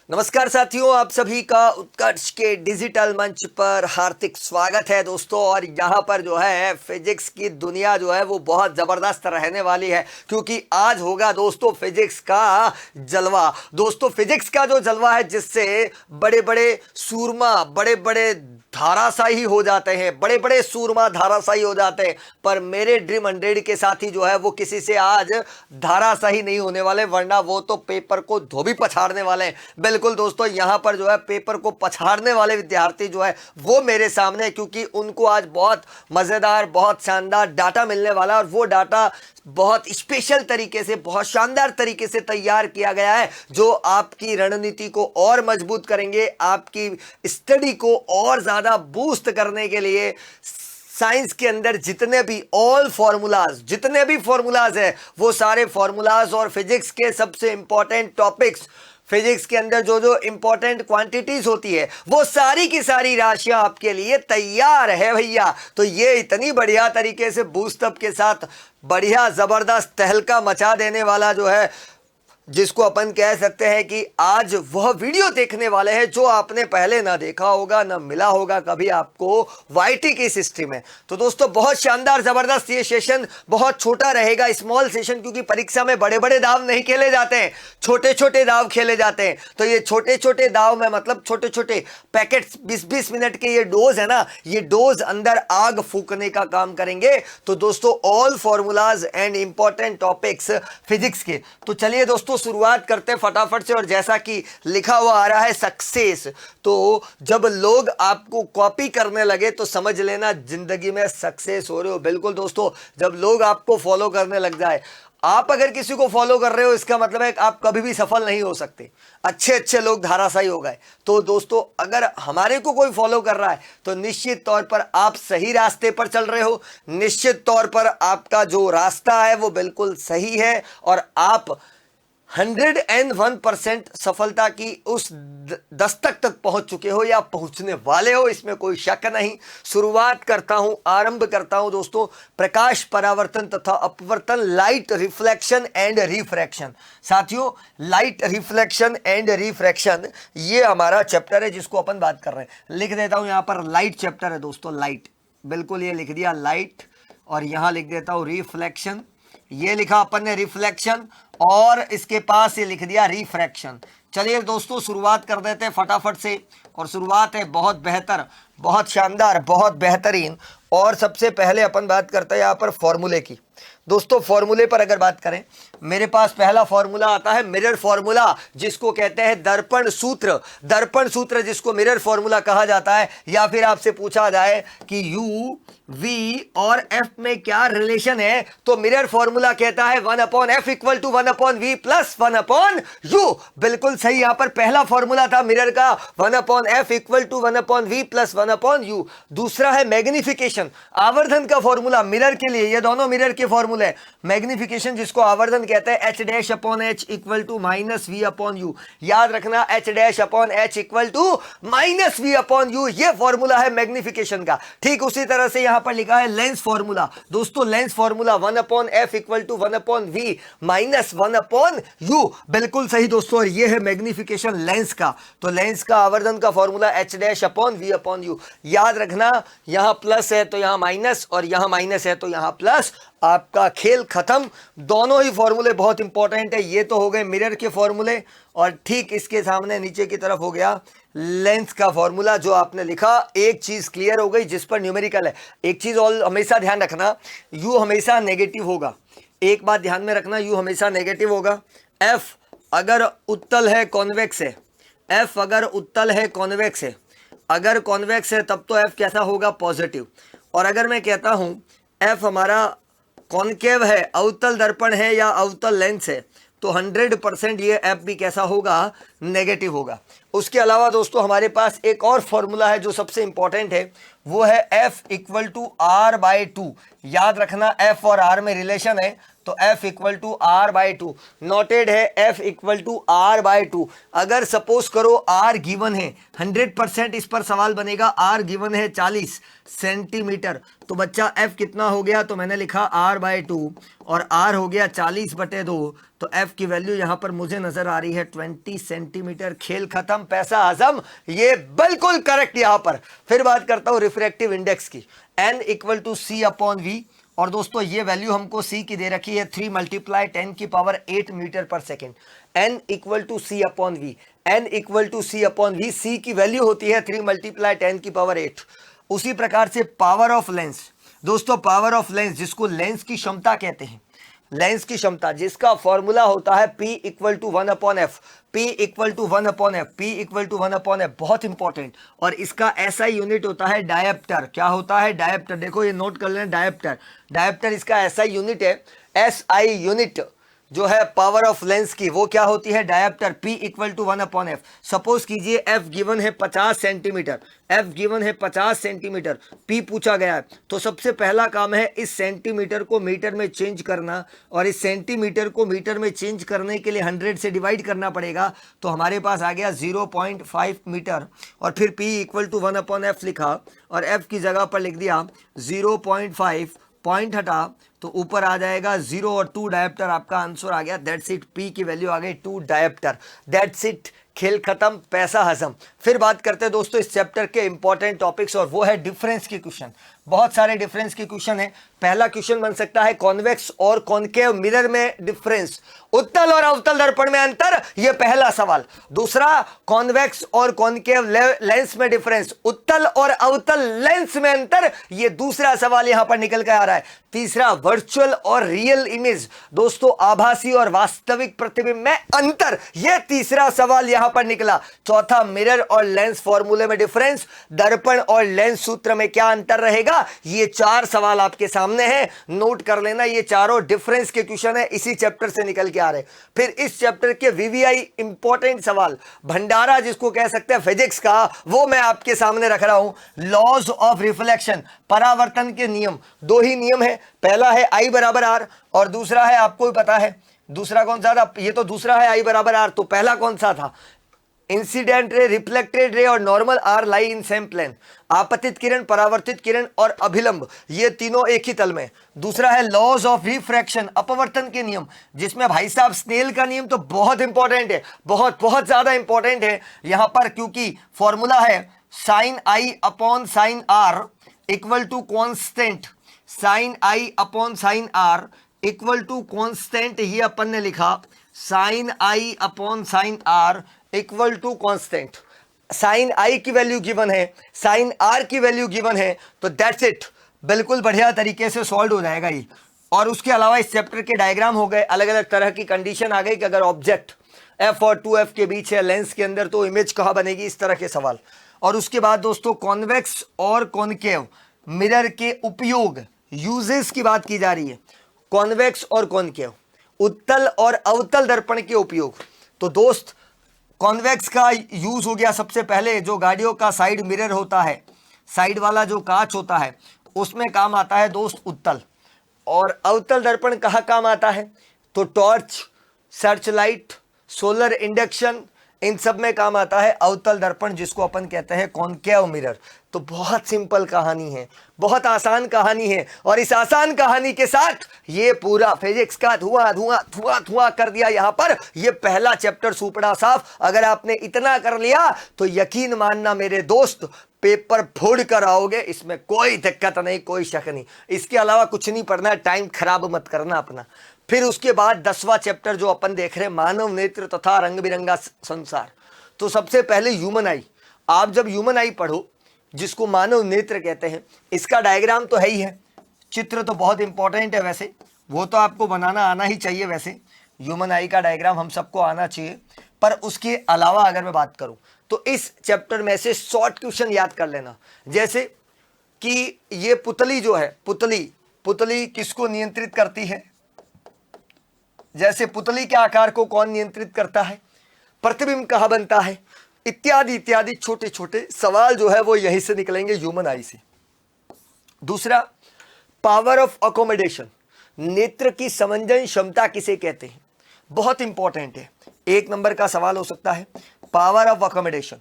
नमस्कार साथियों, आप सभी का उत्कर्ष के डिजिटल मंच पर हार्दिक स्वागत है दोस्तों। और यहाँ पर जो है फिजिक्स की दुनिया जो है वो बहुत ज़बरदस्त रहने वाली है, क्योंकि आज होगा दोस्तों फिजिक्स का जलवा। दोस्तों फिजिक्स का जो जलवा है जिससे बड़े बड़े सूरमा बड़े बड़े धाराशाही हो जाते हैं, बड़े बड़े सूरमा धाराशाही हो जाते हैं। पर मेरे ड्रीम 100 के साथी जो है वो किसी से आज धाराशाही नहीं होने वाले, वरना वो तो पेपर को धोबी पछाड़ने वाले हैं। बिल्कुल दोस्तों, यहाँ पर जो है पेपर को पछाड़ने वाले विद्यार्थी जो है वो मेरे सामने है, क्योंकि उनको आज बहुत मज़ेदार बहुत शानदार डाटा मिलने वाला है। और वो डाटा बहुत स्पेशल तरीके से, बहुत शानदार तरीके से तैयार किया गया है, जो आपकी रणनीति को और मजबूत करेंगे, आपकी स्टडी को और ज़्यादा बूस्ट करने के लिए। साइंस के अंदर जितने भी जितने भी फॉर्मूलाज है वो सारे फॉर्मूलाज, और फिजिक्स के सबसे इंपॉर्टेंट टॉपिक्स, फिजिक्स के अंदर जो जो इंपॉर्टेंट क्वांटिटीज होती है वो सारी की सारी राशियां आपके लिए तैयार है भैया। तो ये इतनी बढ़िया तरीके से बूस्टअप के साथ बढ़िया जबरदस्त तहलका मचा देने वाला जो है, जिसको अपन कह सकते हैं कि आज वह वीडियो देखने वाले हैं जो आपने पहले ना देखा होगा, ना मिला होगा कभी आपको वाईटी की हिस्ट्री में। तो दोस्तों बहुत शानदार जबरदस्त ये सेशन, बहुत छोटा रहेगा, स्मॉल सेशन, क्योंकि परीक्षा में बड़े बड़े दाव नहीं खेले जाते हैं, छोटे छोटे दाव खेले जाते हैं। तो ये छोटे छोटे दाव में मतलब छोटे छोटे पैकेट्स 20-20 मिनट के ये डोज है ना, ये डोज अंदर आग फूकने का काम करेंगे। तो दोस्तों all formulas and important topics physics के। तो चलिए दोस्तों शुरुआत करते हैं फटाफट से। और जैसा कि लिखा हुआ आ रहा है सक्सेस, तो जब लोग आपको कॉपी करने लगे तो समझ लेना जिंदगी में सक्सेस हो रहे हो। बिल्कुल दोस्तों, जब लोग आपको फॉलो करने लग जाए, आप अगर किसी को फॉलो कर रहे हो इसका मतलब है कि आप कभी भी सफल नहीं हो सकते। अच्छे अच्छे लोग धाराशायी हो गए। तो दोस्तों अगर हमारे को कोई फॉलो कर रहा है तो निश्चित तौर पर आप सही रास्ते पर चल रहे हो, निश्चित तौर पर आपका जो रास्ता है वो बिल्कुल सही है, और आप 101% सफलता की उस दस्तक तक पहुंच चुके हो या पहुंचने वाले हो, इसमें कोई शक नहीं। शुरुआत करता हूं, आरंभ करता हूं दोस्तों, प्रकाश परावर्तन तथा अपवर्तन, लाइट रिफ्लेक्शन एंड रिफ्रैक्शन। साथियों लाइट रिफ्लेक्शन एंड रिफ्रैक्शन ये हमारा चैप्टर है जिसको अपन बात कर रहे हैं। लिख देता हूं, यहां पर लाइट चैप्टर है दोस्तों, लाइट, बिल्कुल ये लिख दिया लाइट, और यहां लिख देता हूं रिफ्लेक्शन। ये लिखा अपन ने रिफ्लेक्शन, और इसके पास ये लिख दिया रिफ्रैक्शन। चलिए दोस्तों शुरुआत कर देते हैं फटाफट से, और शुरुआत है बहुत बेहतर, बहुत शानदार, बहुत बेहतरीन। और सबसे पहले अपन बात करते हैं यहाँ पर फॉर्मूले की। दोस्तों फॉर्मूले पर अगर बात करें, मेरे पास पहला फॉर्मूला आता है मिरर फॉर्मूला, जिसको कहते हैं दर्पण सूत्र। दर्पण सूत्र जिसको मिरर फॉर्मूला कहा जाता है। या फिर आपसे पूछा जाए कि यू वी और एफ में क्या रिलेशन है, तो मिरर फॉर्मूला कहता है 1/f equal to 1/v plus 1/u। बिल्कुल सही, यहां पर पहला फॉर्मूला था मिरर का 1/f equal to 1/v plus 1/u। दूसरा है मैग्निफिकेशन, आवर्धन का फॉर्मूला मिरर के लिए, ये दोनों मिरर के फॉर्मूले हैं। मैग्निफिकेशन जिसको आवर्धन कहते हैं h' इक्वल टू -v/u। याद रखना h' इक्वल टू -v/u, ये फॉर्मूला है मैग्निफिकेशन का। ठीक उसी तरह से यहां पर लिखा है लेंस फॉर्मूला। दोस्तों lens formula 1/f equal to 1/v minus 1/u। बिल्कुल सही दोस्तों, और ये है मैग्निफिकेशन लेंस का। तो लेंस का आवर्धन का फॉर्मूला h'/v/u। याद रखना, यहां प्लस है तो यहां माइनस, और यहां माइनस है तो यहां प्लस, आपका खेल खत्म। दोनों ही फॉर्मूले बहुत इंपॉर्टेंट है। ये तो हो गए मिरर के फॉर्मूले, और ठीक इसके सामने नीचे की तरफ हो गया लेंस का फॉर्मूला जो आपने लिखा। एक चीज क्लियर हो गई जिस पर न्यूमेरिकल है। एक चीज और हमेशा ध्यान रखना, यू हमेशा नेगेटिव होगा। एक बात ध्यान में रखना, यू हमेशा नेगेटिव होगा। एफ अगर उत्तल है कॉन्वेक्स है, एफ अगर उत्तल है कॉन्वेक्स है, अगर कॉन्वेक्स है तब तो एफ कैसा होगा, पॉजिटिव। और अगर मैं कहता हूं एफ हमारा कॉनकेव है, अवतल दर्पण है या अवतल लेंस है, तो 100% ये एफ भी कैसा होगा, नेगेटिव होगा। उसके अलावा दोस्तों हमारे पास एक और फॉर्मूला है जो सबसे इंपॉर्टेंट है, वो है एफ इक्वल टू r/2। याद रखना एफ और r में रिलेशन है, तो F equal to R/2 noted है, F इक्वल टू R/2। अगर सपोज करो R गिवन है 100%, इस पर सवाल बनेगा, R गिवन है 40 सेंटीमीटर, तो बच्चा F कितना हो गया, तो मैंने लिखा R/2 और R हो गया 40/2, तो F की वैल्यू यहां पर मुझे नजर आ रही है 20 सेंटीमीटर। खेल खत्म, पैसा हजम, ये बिल्कुल करेक्ट यहां पर। फिर बात करता हूं रिफ्रैक्टिव इंडेक्स की, N इक्वल टू C/V, और दोस्तों ये वैल्यू हमको C की दे रखी है 3 × 10⁸ मीटर पर second. N equal to C/V, N equal to C/V, C की वैल्यू होती है 3 × 10⁸। उसी प्रकार से पावर ऑफ लेंस, दोस्तों पावर ऑफ लेंस जिसको लेंस की क्षमता कहते हैं, लेंस की क्षमता जिसका फॉर्मूला होता है P equal to 1/F, P equal to 1/F, P equal to 1/F, बहुत इंपॉर्टेंट। और इसका ऐसा यूनिट होता है डायप्टर, क्या होता है डायप्टर, देखो ये नोट कर लेना, डायप्टर, डायप्टर इसका ऐसा यूनिट है, SI यूनिट जो है पावर ऑफ लेंस की, वो क्या होती है dioptre, P equal to 1/F। Suppose कीजिए F गिवन है 50 सेंटीमीटर, F गिवन है 50 सेंटीमीटर, P पूछा गया है, तो सबसे पहला काम है इस सेंटीमीटर को मीटर में चेंज करना, और इस सेंटीमीटर को मीटर में चेंज करने के लिए 100 से डिवाइड करना पड़ेगा, तो हमारे पास आ गया 0.5 मीटर, और फिर P इक्वल टू 1/F लिखा, और F की जगह पर लिख दिया 0.5, पॉइंट हटा तो ऊपर आ जाएगा 0 और 2 डायप्टर, आपका आंसर आ गया, दैट्स इट, P की वैल्यू आ गई 2 डायप्टर, दैट्स इट, खेल खत्म, पैसा हजम। फिर बात करते हैं दोस्तों इस चैप्टर के इंपॉर्टेंट टॉपिक्स, और वो है डिफरेंस के क्वेश्चन। बहुत सारे डिफरेंस के क्वेश्चन है। पहला क्वेश्चन बन सकता है कॉन्वेक्स और कॉन्केव मिरर में डिफरेंस, उत्तल और अवतल दर्पण में अंतर, ये पहला सवाल। दूसरा कॉन्वेक्स और कॉन्केव लेंस में डिफरेंस, उत्तल और अवतल लेंस में अंतर, ये दूसरा सवाल यहां पर निकल के आ रहा है। तीसरा वर्चुअल और रियल इमेज, दोस्तों आभासी और वास्तविक प्रतिबिंब में अंतर, यह तीसरा सवाल यहां पर निकला। चौथा मिरर और लेंस फॉर्मूले में डिफरेंस, दर्पण और लेंस सूत्र में क्या अंतर रहेगा, ये 4 सवाल आपके सामने हैं, नोट कर लेना, ये चारों डिफरेंस के क्वेश्चन है, इसी चैप्टर से निकल के आ रहे। फिर इस चैप्टर के VVI इंपॉर्टेंट सवाल, भंडारा जिसको कह सकते हैं फिजिक्स का, वो मैं आपके सामने रख रहा हूं। लॉज ऑफ रिफ्लेक्शन, परावर्तन के नियम, 2 ही नियम है, पहला है I बराबर R, और दूसरा है, आपको भी पता है दूसरा कौन सा था, ये तो दूसरा है I बराबर R, तो पहला कौन सा था, इंसिडेंट रे, रिफ्लेक्टेड रे और normal are lie in same plane. आपतित किरण, परावर्तित किरण और अभिलंब, ये तीनों एक ही तल में। दूसरा है लॉज ऑफ रिफ्रैक्शन, अपवर्तन के नियम, जिसमें भाई साहब स्नेल का नियम तो बहुत इंपॉर्टेंट है, बहुत बहुत ज्यादा इंपॉर्टेंट है यहां पर, क्योंकि फॉर्मूला है sine I upon sine R equal to constant, sine I upon sine R equal to constant, ये अपन ने लिखा sine I upon sine R equal to constant. Sine I की वैल्यू गिवन है, साइन R की value given है, तो that's it, बिल्कुल बढ़िया तरीके से सॉल्व हो जाएगा ये। और उसके अलावा इस चैप्टर के डायग्राम हो गए, अलग अलग तरह की कंडीशन आ गई कि अगर ऑब्जेक्ट F और 2F के बीच है लेंस के अंदर, तो इमेज कहाँ बनेगी, इस तरह के सवाल। और उसके बाद दोस्तों कॉन्वेक्स और कॉन्केव मिरर के उपयोग, यूजेस की बात की जा रही है, कॉन्वेक्स और कॉन्केव, उत्तल और अवतल दर्पण के उपयोग। तो दोस्त कॉन्वेक्स का यूज हो गया सबसे पहले, जो गाड़ियों का साइड मिरर होता है, साइड वाला जो कांच होता है, उसमें काम आता है दोस्त उत्तल। और अवतल दर्पण कहाँ काम आता है, तो torch, search light, solar induction, इन सब में काम आता है अवतल दर्पण, जिसको अपन कहते हैं कॉन्केव मिरर। तो बहुत सिंपल कहानी है, बहुत आसान कहानी है, और इस आसान कहानी के साथ ये पूरा फिजिक्स का धुआं धुआं धुआं धुआं कर दिया यहां पर। ये पहला चैप्टर सुपड़ा साफ, अगर आपने इतना कर लिया तो यकीन मानना मेरे दोस्त, पेपर फोड़ कर आओगे, इसमें कोई दिक्कत नहीं, कोई शक नहीं। इसके अलावा कुछ नहीं पढ़ना है, टाइम खराब मत करना अपना। फिर उसके बाद 10वां चैप्टर जो अपन देख रहे हैं, मानव नेत्र तथा रंग बिरंगा संसार। तो सबसे पहले ह्यूमन आई, आप जब ह्यूमन आई पढ़ो, जिसको मानव नेत्र कहते हैं, इसका डायग्राम तो है ही है, चित्र तो बहुत इंपॉर्टेंट है वैसे, वो तो आपको बनाना आना ही चाहिए, वैसे ह्यूमन आई का डायग्राम हम सबको आना चाहिए। पर उसके अलावा अगर मैं बात करूं, तो इस चैप्टर में से शॉर्ट क्वेश्चन याद कर लेना, जैसे कि ये पुतली जो है, पुतली किसको नियंत्रित करती है, जैसे पुतली के आकार को कौन नियंत्रित करता है, प्रतिबिंब कहां बनता है, इत्यादि इत्यादि छोटे छोटे सवाल जो है वो यहीं से निकलेंगे, ह्यूमन आई से। दूसरा पावर ऑफ अकोमोडेशन, नेत्र की समंजन क्षमता किसे कहते हैं? बहुत इंपॉर्टेंट है, 1 नंबर का सवाल हो सकता है। पावर ऑफ अकोमोडेशन,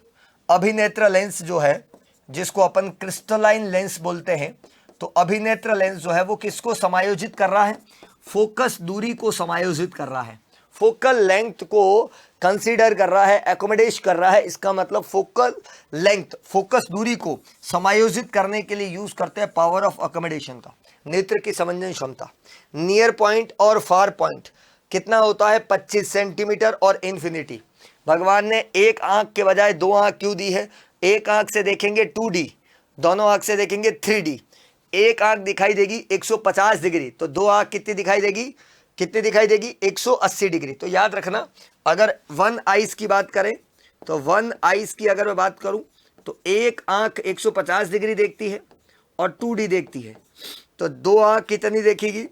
अभिनेत्र लेंस जो है जिसको अपन क्रिस्टलाइन लेंस बोलते हैं, तो अभिनेत्र लेंस जो है वो किसको समायोजित कर रहा है? फोकस दूरी को समायोजित कर रहा है, फोकल लेंथ को कंसीडर कर रहा है, एकोमोडेट कर रहा है। इसका मतलब फोकल लेंथ, फोकस दूरी को समायोजित करने के लिए यूज करते हैं पावर ऑफ अकोमोडेशन का, नेत्र की समंजन क्षमता। नियर पॉइंट और फार पॉइंट कितना होता है? 25 सेंटीमीटर और इन्फिनिटी। भगवान ने एक आंख के बजाय 2 आंख क्यों दी है? एक आंख से देखेंगे 2D, दोनों आंख से देखेंगे 3D। एक आंख दिखाई देगी 150 डिग्री, तो 2 आंख कितनी दिखाई देगी? कितनी दिखाई देगी? 180 डिग्री। तो याद रखना, अगर 1 आइज की बात करें तो 1 आइज की अगर मैं बात करूं तो एक आंख 150 डिग्री देखती है और 2D देखती है, तो 2 आंख कितनी देखेगी?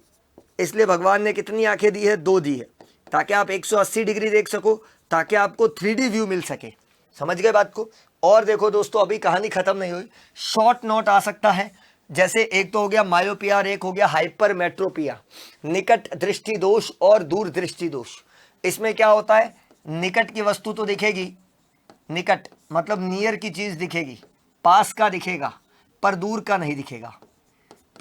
इसलिए भगवान ने कितनी आंखें दी है? 2 दी है, ताकि आप 180 डिग्री देख सको, ताकि आपको 3D व्यू मिल सके। समझ गए बात को? और देखो दोस्तों, अभी कहानी खत्म नहीं हुई, शॉर्ट नोट आ सकता है। जैसे एक तो हो गया मायोपिया और एक हो गया हाइपरमेट्रोपिया, निकट दृष्टि दोष और दूर दृष्टि दोष। इसमें क्या होता है? निकट की वस्तु तो दिखेगी, निकट मतलब नियर की चीज दिखेगी, पास का दिखेगा, पर दूर का नहीं दिखेगा,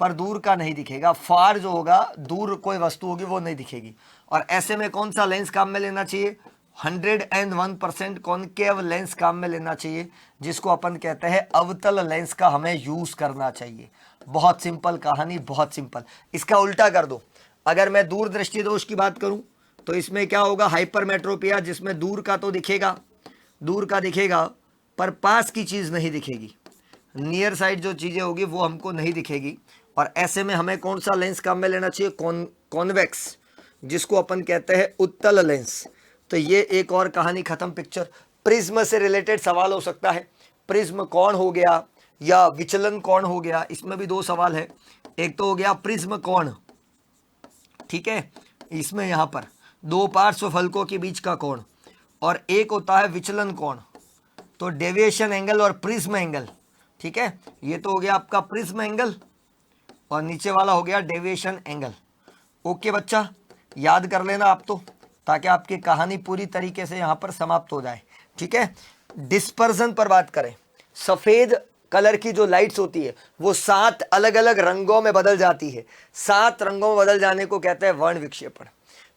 पर दूर का नहीं दिखेगा। फार जो होगा, दूर कोई वस्तु होगी वो नहीं दिखेगी। और ऐसे में कौन सा लेंस काम में लेना चाहिए? 101% कॉनकेव लेंस काम में लेना चाहिए, जिसको अपन कहते हैं अवतल लेंस का हमें यूज करना चाहिए। बहुत सिंपल कहानी, बहुत सिंपल। इसका उल्टा कर दो, अगर मैं दूर दृष्टि दोष की बात करूं तो इसमें क्या होगा? हाइपरमेट्रोपिया, जिसमें दूर का तो दिखेगा, दूर का दिखेगा, पर पास की चीज नहीं दिखेगी, नियर साइड जो चीजें होगी वो हमको नहीं दिखेगी। और ऐसे में हमें कौन सा लेंस काम में लेना चाहिए? कॉन्वेक्स, जिसको अपन कहते हैं उत्तल लेंस। तो ये एक और कहानी खत्म, पिक्चर। प्रिज्म से रिलेटेड सवाल हो सकता है, प्रिज्म कौन हो गया या विचलन कौन हो गया, इसमें भी 2 सवाल है। एक तो हो गया प्रिज्म कौन, ठीक है, इसमें यहाँ पर 2 पार्श्व फलकों के बीच का कोण, और एक होता है विचलन कोण, तो डेविएशन एंगल और प्रिज्म एंगल, ठीक है। ये तो हो गया आपका प्रिज्म एंगल और नीचे वाला हो गया डेविएशन एंगल। ओके बच्चा, याद कर लेना आप तो, ताकि आपकी कहानी पूरी तरीके से यहाँ पर समाप्त हो जाए, ठीक है। डिस्पर्जन पर बात करें, सफेद कलर की जो लाइट्स होती है वो 7 अलग अलग रंगों में बदल जाती है। 7 रंगों में बदल जाने को कहते हैं वर्ण विक्षेपण।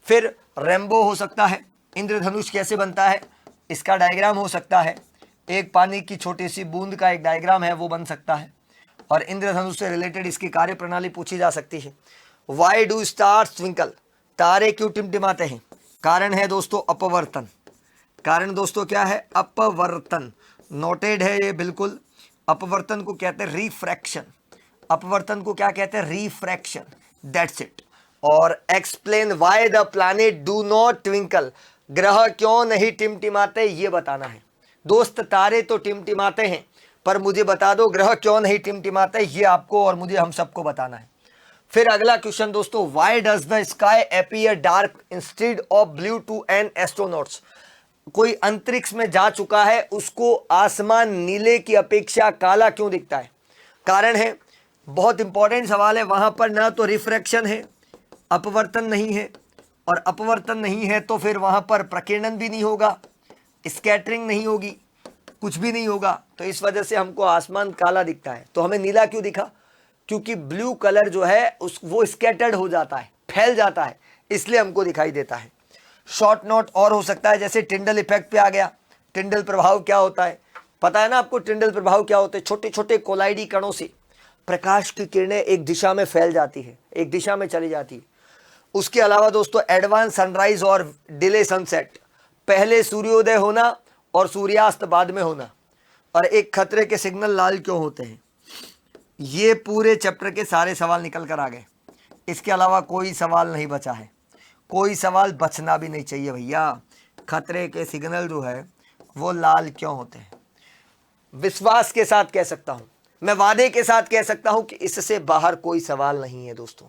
फिर रेनबो हो सकता है, इंद्रधनुष कैसे बनता है इसका डायग्राम हो सकता है, एक पानी की छोटी सी बूंद का एक डायग्राम है वो बन सकता है, और इंद्रधनुष से रिलेटेड इसकी कार्य प्रणाली पूछी जा सकती है। वाई डू स्टार्स ट्विंकल, तारे क्यों टिमटिमाते हैं? कारण है दोस्तों अपवर्तन। कारण दोस्तों क्या है? अपवर्तन। नोटेड है ये बिल्कुल। अपवर्तन को कहते हैं रिफ्रैक्शन, अपवर्तन को क्या कहते हैं? Refraction, that's it. और explain why the planet do not twinkle, ग्रह क्यों नहीं टिमटिमाते ये बताना है। दोस्त तारे तो टिमटिमाते हैं, पर मुझे बता दो ग्रह क्यों नहीं टिमटिमाते, ये आपको और मुझे हम सबको बताना है। फिर अगला क्वेश्चन दोस्तों, why does the sky appear dark instead of blue to an astronauts, कोई अंतरिक्ष में जा चुका है उसको आसमान नीले की अपेक्षा काला क्यों दिखता है? कारण है, बहुत इंपॉर्टेंट सवाल है। वहां पर ना तो रिफ्रैक्शन है, अपवर्तन नहीं है, और अपवर्तन नहीं है तो फिर वहां पर प्रकीर्णन भी नहीं होगा, स्कैटरिंग नहीं होगी, कुछ भी नहीं होगा, तो इस वजह से हमको आसमान काला दिखता है। तो हमें नीला क्यों दिखा? क्योंकि ब्लू कलर जो है वो स्कैटर्ड हो जाता है, फैल जाता है, इसलिए हमको दिखाई देता है। शॉर्ट नोट और हो सकता है, जैसे टिंडल इफेक्ट पे आ गया। टिंडल प्रभाव क्या होता है पता है ना आपको? टिंडल प्रभाव क्या होते हैं? छोटे छोटे कोलाइडी कणों से प्रकाश की किरणें एक दिशा में फैल जाती है, एक दिशा में चली जाती है। उसके अलावा दोस्तों एडवांस सनराइज और डिले सनसेट, पहले सूर्योदय होना और सूर्यास्त बाद में होना, और एक खतरे के सिग्नल लाल क्यों होते हैं। ये पूरे चैप्टर के सारे सवाल निकल कर आ गए। इसके अलावा कोई सवाल नहीं बचा है, कोई सवाल बचना भी नहीं चाहिए भैया। खतरे के सिग्नल जो है वो लाल क्यों होते हैं? विश्वास के साथ कह सकता हूं, मैं वादे के साथ कह सकता हूं कि इससे बाहर कोई सवाल नहीं है दोस्तों।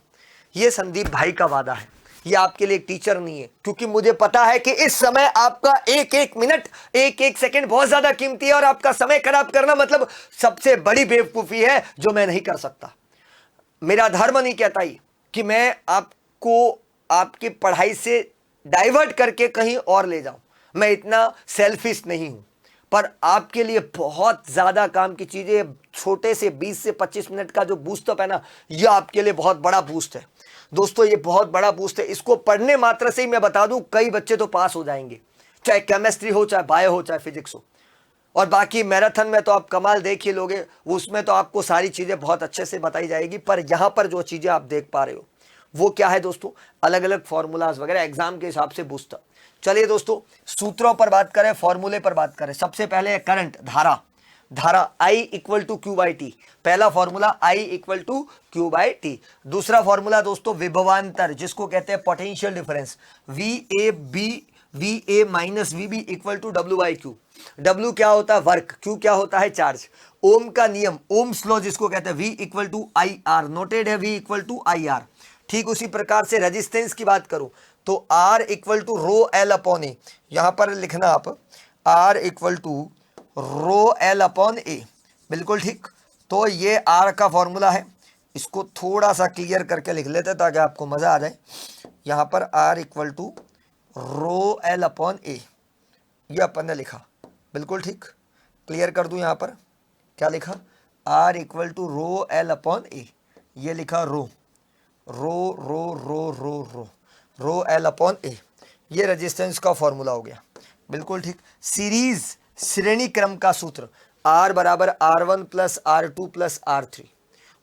ये संदीप भाई का वादा है, ये आपके लिए एक टीचर नहीं है, क्योंकि मुझे पता है कि इस समय आपका एक एक मिनट, एक एक सेकंड बहुत ज्यादा कीमती है, और आपका समय खराब करना मतलब सबसे बड़ी बेवकूफी है जो मैं नहीं कर सकता। मेरा धर्म नहीं कहता ही कि मैं आप आपको आपकी पढ़ाई से डाइवर्ट करके कहीं और ले जाऊं। मैं इतना सेल्फिश नहीं हूं, पर आपके लिए बहुत ज्यादा काम की चीजें, छोटे से 20 से 25 मिनट का जो बूस्ट अप है ना, यह आपके लिए बहुत बड़ा बूस्ट है दोस्तों। ये बहुत बड़ा बूस्ट है। इसको पढ़ने मात्र से ही मैं बता दूं कई बच्चे तो पास हो जाएंगे, चाहे केमिस्ट्री हो, चाहे बायो हो, चाहे फिजिक्स हो। और बाकी मैराथन में तो आप कमाल देख ही लोगे, उसमें तो आपको सारी चीजें बहुत अच्छे से बताई जाएगी। पर यहां पर जो चीजें आप देख पा रहे हो वो क्या है दोस्तों, अलग अलग फॉर्मूलाज वगैरह एग्जाम के हिसाब से बूस्ट अप। चलिए दोस्तों, सूत्रों पर बात करें, फॉर्मूले पर बात करें। सबसे पहले है करंट, धारा। धारा I equal to Q by T, पहला formula I equal to Q by T. दूसरा फॉर्मूला दोस्तों विभवांतर, जिसको कहते हैं potential difference, V A minus V B equal to W by Q. W क्या होता है, वर्क, क्यू क्या होता है, चार्ज। ओम का नियम, ओम्स लॉ जिसको कहते हैं, V equal to I R, noted है V equal to I R. ठीक उसी प्रकार से रेजिस्टेंस की बात करूं तो R equal to rho L upon A, यहां पर लिखना आप R equal to rho L upon A, बिल्कुल ठीक। तो ये R का फॉर्मूला है, इसको थोड़ा सा क्लियर करके लिख लेते हैं ताकि आपको मजा आ जाए। यहां पर R equal to rho L upon A, ये अपन ने लिखा, बिल्कुल ठीक। क्लियर कर दूं, यहां पर क्या लिखा, R equal to rho L upon A, ये लिखा रो रो रो रो रो रो रो एल अपॉन ए, ये रेजिस्टेंस का फॉर्मूला हो गया, बिल्कुल ठीक। सीरीज श्रेणी क्रम का सूत्र, R बराबर R1 plus R2 plus R3।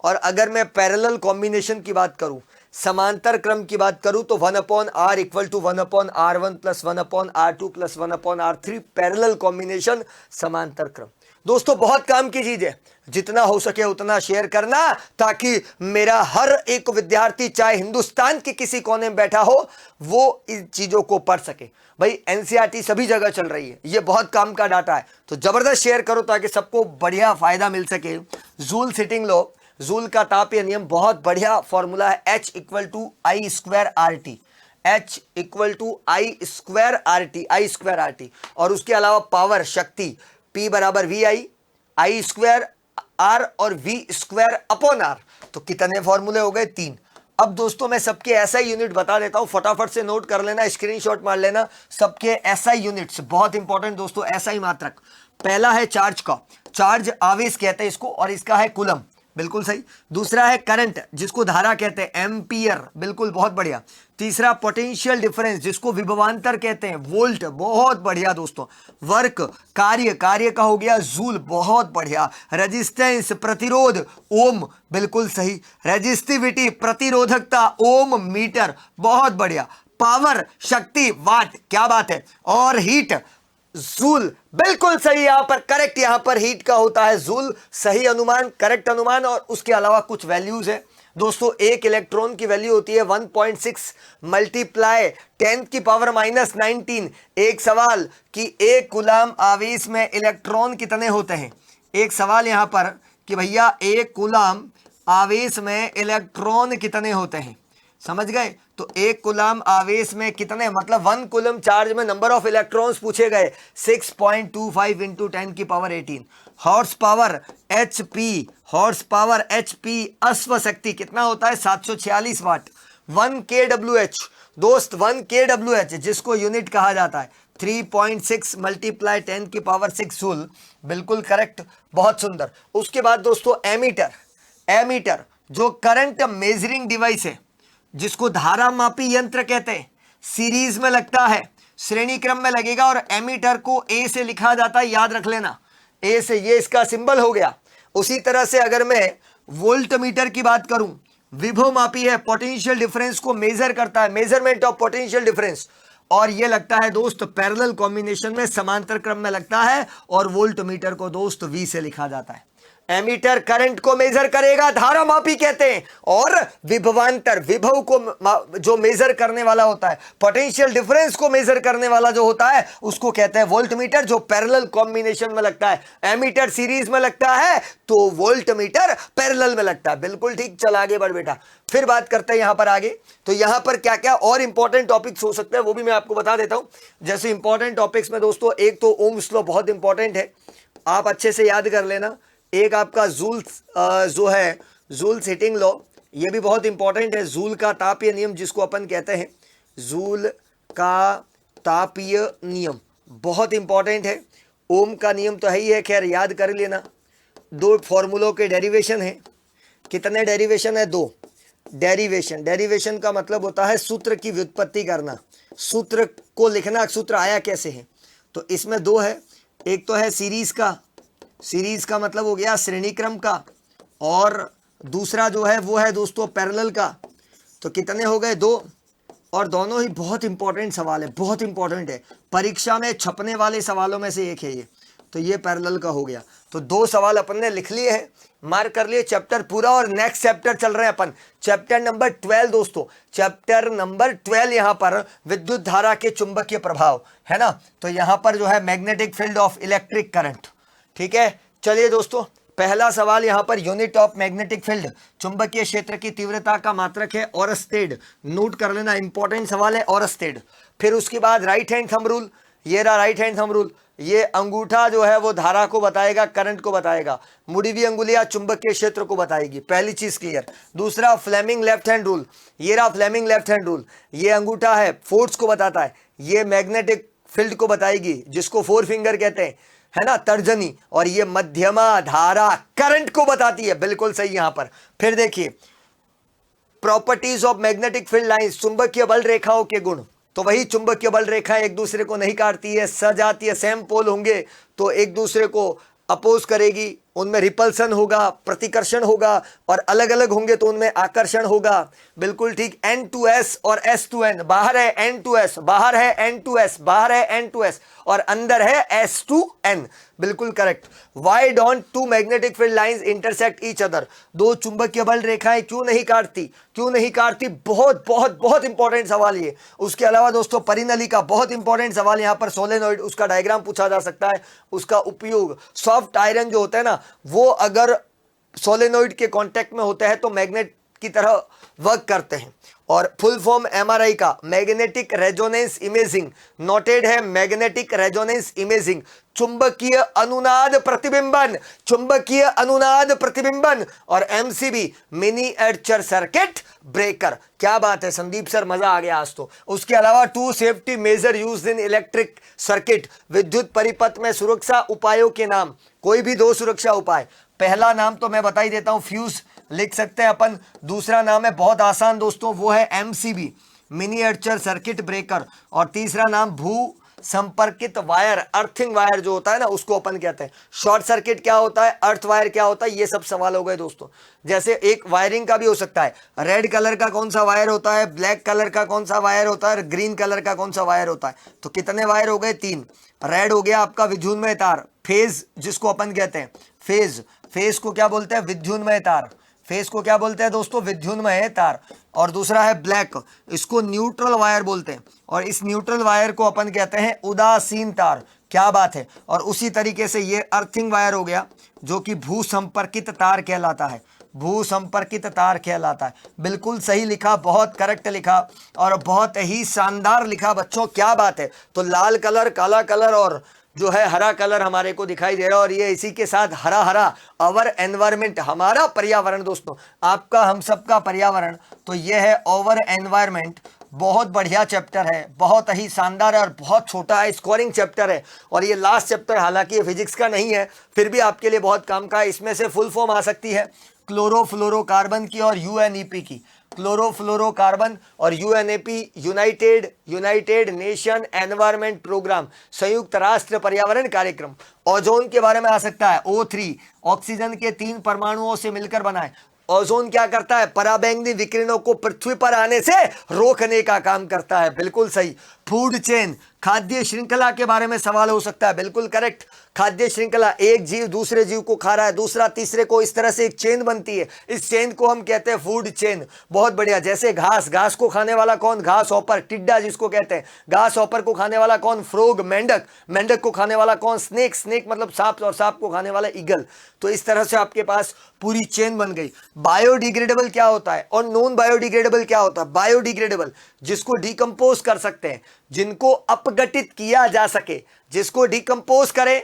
और अगर मैं पैरेलल कॉम्बिनेशन की बात करूं, समांतर क्रम की बात करूं, तो 1 upon R equal to 1 upon R1 plus 1 upon R2 plus 1 upon R3, parallel combination, समांतर क्रम। दोस्तों बहुत काम की चीज है, जितना हो सके उतना शेयर करना, ताकि मेरा हर एक विद्यार्थी चाहे हिंदुस्तान के किसी कोने में बैठा हो वो इन चीजों को पढ़ सके। भाई एनसीईआरटी सभी जगह चल रही है, ये बहुत काम का डाटा है, तो जबरदस्त शेयर करो ताकि सबको बढ़िया फायदा मिल सके। जूल सिटिंग लॉ, जूल का तापीय नियम, बहुत बढ़िया फॉर्मूला है, H equal to I square R T, H equal to I square R T, I square R T. और उसके अलावा पावर, शक्ति, P बराबर वी आई स्क्वायर आर और वी स्क्वायर अपॉन आर। तो कितने फॉर्मूले हो गए, 3। अब दोस्तों मैं सबके एसआई यूनिट बता देता हूं, फटाफट से नोट कर लेना, स्क्रीनशॉट मार लेना। सबके एसआई यूनिट्स बहुत इंपॉर्टेंट दोस्तों, एसआई मात्रक। पहला है चार्ज का, चार्ज आवेश कहते हैं इसको, और इसका है कूलम, बिल्कुल सही। दूसरा है करंट, जिसको धारा कहते हैं, एम्पियर, बिल्कुल बहुत बढ़िया। तीसरा पोटेंशियल डिफरेंस, जिसको विभवांतर कहते हैं, वोल्ट, बहुत बढ़िया दोस्तों। वर्क, कार्य, कार्य का हो गया जूल, बहुत बढ़िया। रेजिस्टेंस, प्रतिरोध, ओम, बिल्कुल सही। रेजिस्टिविटी, प्रतिरोधकता, ओम, मीटर, बहुत बढ़िया। पावर, शक्ति, वाट, क्या बात है। और हीट, जूल, बिल्कुल सही, यहां पर करेक्ट, यहां पर हीट का होता है जूल, सही अनुमान, करेक्ट अनुमान। और उसके अलावा कुछ वैल्यूज है दोस्तों, एक इलेक्ट्रॉन की वैल्यू होती है 1.6 मल्टीप्लाई 10 की पावर माइनस 19। एक सवाल कि एक कूलाम आवेश में इलेक्ट्रॉन कितने होते हैं, एक सवाल यहां पर कि भैया एक कूलाम आवेश में इलेक्ट्रॉन कितने होते हैं, समझ गए। तो एक कूलाम आवेश में कितने, मतलब 1 कूलम चार्ज में नंबर ऑफ इलेक्ट्रॉन्स पूछे गए, 6.25 इंटू 10 की power 18। Horse power HP, horse power HP, अश्व शक्ति कितना होता है, 746 वाट। 1 kWh दोस्त, 1 kWh जिसको यूनिट कहा जाता है, 3.6 मल्टीप्लाई 10 की पावर 6 जूल, बिल्कुल करेक्ट, बहुत सुंदर। उसके बाद दोस्तों एमीटर, एमीटर जो करंट मेजरिंग डिवाइस है, जिसको धारा मापी यंत्र कहते हैं, सीरीज में लगता है, श्रेणी क्रम में लगेगा, और एमीटर को ए से लिखा जाता है, याद रख लेना, ए से, ये इसका सिंबल हो गया। उसी तरह से अगर मैं वोल्ट मीटर की बात करूं, विभव मापी है, पोटेंशियल डिफरेंस को मेजर करता है, मेजरमेंट ऑफ पोटेंशियल डिफरेंस, और ये लगता है दोस्त पैरेलल कॉम्बिनेशन में, समांतर क्रम में लगता है, और वोल्ट मीटर को दोस्त वी से लिखा जाता है। एमीटर करंट को मेजर करेगा, धारा मापी कहते हैं, और विभवांतर, विभव को जो मेजर करने वाला होता है, पोटेंशियल डिफरेंस को मेजर करने वाला जो होता है, उसको कहते हैं वोल्ट मीटर, जो पैरेलल कॉम्बिनेशन में लगता है। एमीटर सीरीज में लगता है तो वोल्ट मीटर पैरेलल में लगता है, बिल्कुल ठीक। चल आगे बढ़ बेटा, फिर बात करते हैं यहां पर आगे। तो यहां पर क्या क्या और इंपॉर्टेंट टॉपिक्स हो सकते हैं वो भी मैं आपको बता देता हूं। जैसे इंपॉर्टेंट टॉपिक्स में दोस्तों, एक तो ओम्स लॉ बहुत इंपॉर्टेंट है, आप अच्छे से याद कर लेना। एक आपका जूल जो है, जूल सिटिंग लॉ, ये भी बहुत इंपॉर्टेंट है, जूल का तापीय नियम जिसको अपन कहते हैं, जूल का तापीय नियम बहुत इंपॉर्टेंट है। ओम का नियम तो है ही है, खैर याद कर लेना। 2 फॉर्मूलों के डेरिवेशन है। कितने डेरिवेशन है? 2 डेरिवेशन। डेरिवेशन का मतलब होता है सूत्र की व्युत्पत्ति करना, सूत्र को लिखना, सूत्र आया कैसे है। तो इसमें 2 है, एक तो है सीरीज का, सीरीज का मतलब हो गया श्रेणी क्रम का, और दूसरा जो है वो है दोस्तों पैरेलल का। तो कितने हो गए? 2। और दोनों ही बहुत इंपॉर्टेंट सवाल है, बहुत इंपॉर्टेंट है, परीक्षा में छपने वाले सवालों में से एक है ये। तो ये पैरेलल का हो गया। तो 2 सवाल अपन ने लिख लिए हैं, मार्क कर लिए चैप्टर पूरा। और नेक्स्ट चैप्टर चल रहे हैं अपन, चैप्टर नंबर 12 दोस्तों, चैप्टर नंबर 12 यहां पर विद्युत धारा के चुंबकीय प्रभाव है ना। तो यहां पर जो है magnetic field of electric current. ठीक है, चलिए दोस्तों, पहला सवाल यहां per unit of magnetic field, चुंबकीय क्षेत्र की तीव्रता का मात्रक है ओरस्टेड। नोट कर लेना, इंपॉर्टेंट सवाल है ओरस्टेड। फिर उसके बाद राइट हैंड थंब रूल, ये रहा राइट हैंड थंब रूल। ये अंगूठा जो है वो धारा को बताएगा, करंट को बताएगा। मुड़ी हुई अंगुलियां चुंबकीय क्षेत्र को बताएगी, पहली चीज क्लियर। दूसरा फ्लेमिंग लेफ्ट हैंड रूल, ये रहा फ्लेमिंग लेफ्ट हैंड रूल। ये अंगूठा है फोर्स को बताता है, ये मैग्नेटिक फील्ड को बताएगी जिसको 4 फिंगर कहते हैं, है ना, तर्जनी। और ये मध्यमा धारा करंट को बताती है, बिल्कुल सही यहां पर। फिर देखिए properties of magnetic field lines, चुंबकीय बल रेखाओं के गुण। तो वही चुंबकीय बल रेखाएं एक दूसरे को नहीं काटती है, सजातीय, सेम पोल होंगे तो एक दूसरे को अपोज करेगी, उनमें रिपल्सन होगा, प्रतिकर्षण होगा, और अलग अलग होंगे तो उनमें आकर्षण होगा। बिल्कुल ठीक। N to S और S to N, बाहर है N to S, बाहर है N to S, बाहर है N to S, और अंदर है S to N। बिल्कुल correct. Why don't 2 magnetic field lines intersect each other? 2 चुंबकीय बल रेखाएं क्यों नहीं काटती, क्यों नहीं काटती? बहुत बहुत बहुत इंपॉर्टेंट सवाल ये। उसके अलावा दोस्तों परिनली का बहुत इंपॉर्टेंट सवाल यहां पर, सोलेनॉइड, उसका डायग्राम पूछा जा सकता है, उसका उपयोग। सॉफ्ट आयरन जो होता है ना, वो अगर सोलेनॉइड के कांटेक्ट में होता है तो मैग्नेट की तरह वर्क करते हैं। और फुल फॉर्म एमआरआई का मैग्नेटिक रेजोनेंस इमेजिंग, नोटेड है मैग्नेटिक रेजोनेंस इमेजिंग, चुंबकीय अनुनाद प्रतिबिंबन, चुंबकीय अनुनाद प्रतिबिंबन। और एमसीबी मिनिएचर सर्किट ब्रेकर। क्या बात है संदीप सर, मजा आ गया आज तो। उसके अलावा 2 safety major used in electric circuit, विद्युत परिपथ में सुरक्षा उपायों के नाम। कोई भी 2 सुरक्षा उपाय। पहला नाम तो मैं बता ही देता हूं, फ्यूज लिख सकते हैं अपन। दूसरा नाम है बहुत आसान दोस्तों, वो है एमसीबी, मिनिएचर सर्किट ब्रेकर। और तीसरा नाम भू संपर्कित वायर, अर्थिंग वायर जो होता है ना, उसको अपन कहते हैं। शॉर्ट सर्किट क्या होता है, अर्थ वायर क्या होता है, ये सब सवाल हो गए दोस्तों। जैसे एक वायरिंग का भी हो सकता है, रेड कलर का कौन सा वायर होता है, ब्लैक कलर का कौन सा वायर होता है, ग्रीन कलर का कौन सा वायर होता है। तो कितने वायर हो गए? 3। रेड हो गया आपका विद्युन्मय तार, फेज जिसको अपन कहते हैं, फेज, फेज को क्या बोलते हैं? विद्युन्मय तार। फेज को क्या बोलते हैं दोस्तों? विद्युन्मय तार। और दूसरा है ब्लैक, इसको न्यूट्रल वायर बोलते हैं, और इस न्यूट्रल वायर को अपन कहते हैं उदासीन तार। क्या बात है। और उसी तरीके से ये अर्थिंग वायर हो गया जो कि भू संपर्कित तार कहलाता है, भू संपर्कित तार कहलाता है। बिल्कुल सही लिखा, बहुत करेक्ट लिखा, और बहुत ही शानदार लिखा बच्चों, क्या बात है। तो लाल कलर, काला कलर और जो है हरा कलर हमारे को दिखाई दे रहा है, और ये इसी के साथ हरा हरा अवर एनवायरमेंट, हमारा पर्यावरण दोस्तों, आपका हम सबका पर्यावरण। तो ये है ओवर एनवायरमेंट। बहुत बढ़िया चैप्टर है, बहुत ही शानदार है, और बहुत छोटा है, स्कोरिंग चैप्टर है। और ये लास्ट चैप्टर, हालांकि ये फिजिक्स का नहीं है, फिर भी आपके लिए बहुत काम का है। इसमें से फुल फॉर्म आ सकती है क्लोरोफ्लोरोकार्बन की और यूएनईपी की। क्लोरोफ्लोरोकार्बन और यूएनएपी, यूनाइटेड नेशन एनवायरनमेंट प्रोग्राम, संयुक्त राष्ट्र पर्यावरण कार्यक्रम। ओजोन के बारे में आ सकता है, O3, ऑक्सीजन के 3 परमाणुओं से मिलकर बना है। ओजोन क्या करता है? पराबैंगनी विकिरणों को पृथ्वी पर आने से रोकने का काम करता है। बिल्कुल सही। फूड चेन, खाद्य श्रृंखला के बारे में सवाल हो सकता है। बिल्कुल करेक्ट। खाद्य श्रृंखला, एक जीव दूसरे जीव को खा रहा है, दूसरा तीसरे को, इस तरह से एक चेन बनती है। इस चेन को हम कहते हैं फूड चेन। बहुत बढ़िया। जैसे घास, घास को खाने वाला कौन? घास हॉपर, टिड्डा जिसको कहते हैं। घास हॉपर को खाने वाला कौन? फ्रॉग, मेंढक। मेंढक को खाने वाला कौन? स्नेक, स्नेक मतलब सांप, और सांप को खाने वाला ईगल। तो इस तरह से आपके पास पूरी चेन बन गई। बायोडिग्रेडेबल क्या होता है और नॉन बायोडिग्रेडेबल क्या होता है? बायोडिग्रेडेबल जिसको डिकम्पोज कर सकते हैं, जिनको अपघटित किया जा सके, जिसको डिकम्पोज करें,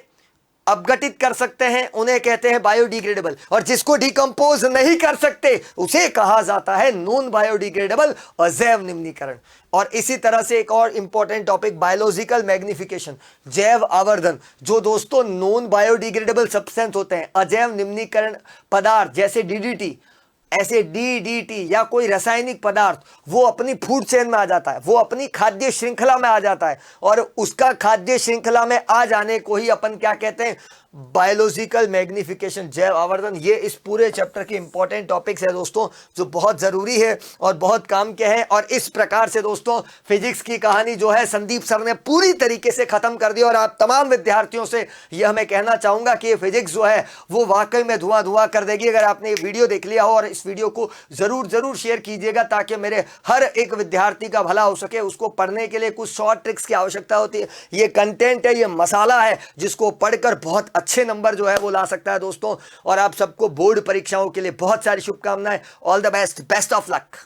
अपघटित कर सकते हैं उन्हें कहते हैं बायोडिग्रेडेबल, और जिसको डिकम्पोज नहीं कर सकते उसे कहा जाता है नॉन बायोडिग्रेडेबल, अजैव निम्नीकरण। और इसी तरह से एक और इंपॉर्टेंट टॉपिक बायोलॉजिकल मैग्निफिकेशन, जैव आवर्धन। जो दोस्तों नॉन बायोडिग्रेडेबल सब्सटेंस होते हैं, अजैव निम्नीकरण पदार्थ जैसे डीडीटी, ऐसे डीडीटी या कोई रासायनिक पदार्थ, वो अपनी फूड चेन में आ जाता है, वो अपनी खाद्य श्रृंखला में आ जाता है, और उसका खाद्य श्रृंखला में आ जाने को ही अपन क्या कहते हैं, बायोलॉजिकल मैग्निफिकेशन, जैव आवर्धन। ये इस पूरे चैप्टर के इंपॉर्टेंट टॉपिक्स है दोस्तों, जो बहुत जरूरी है और बहुत काम के हैं। और इस प्रकार से दोस्तों फिजिक्स की कहानी जो है संदीप सर ने पूरी तरीके से खत्म कर दी, और आप तमाम विद्यार्थियों से यह मैं कहना चाहूंगा कि ये फिजिक्स जो है वो वाकई में धुआं धुआं कर देगी। अगर आपने ये वीडियो देख लिया हो, और इस वीडियो को जरूर शेयर कीजिएगा ताकि मेरे हर एक विद्यार्थी का भला हो सके। उसको पढ़ने के लिए कुछ शॉर्ट ट्रिक्स की आवश्यकता होती है। ये कंटेंट है, ये मसाला है जिसको पढ़कर बहुत अच्छे नंबर जो है वो ला सकता है दोस्तों। और आप सबको बोर्ड परीक्षाओं के लिए बहुत सारी शुभकामनाएं। All the best, best of luck.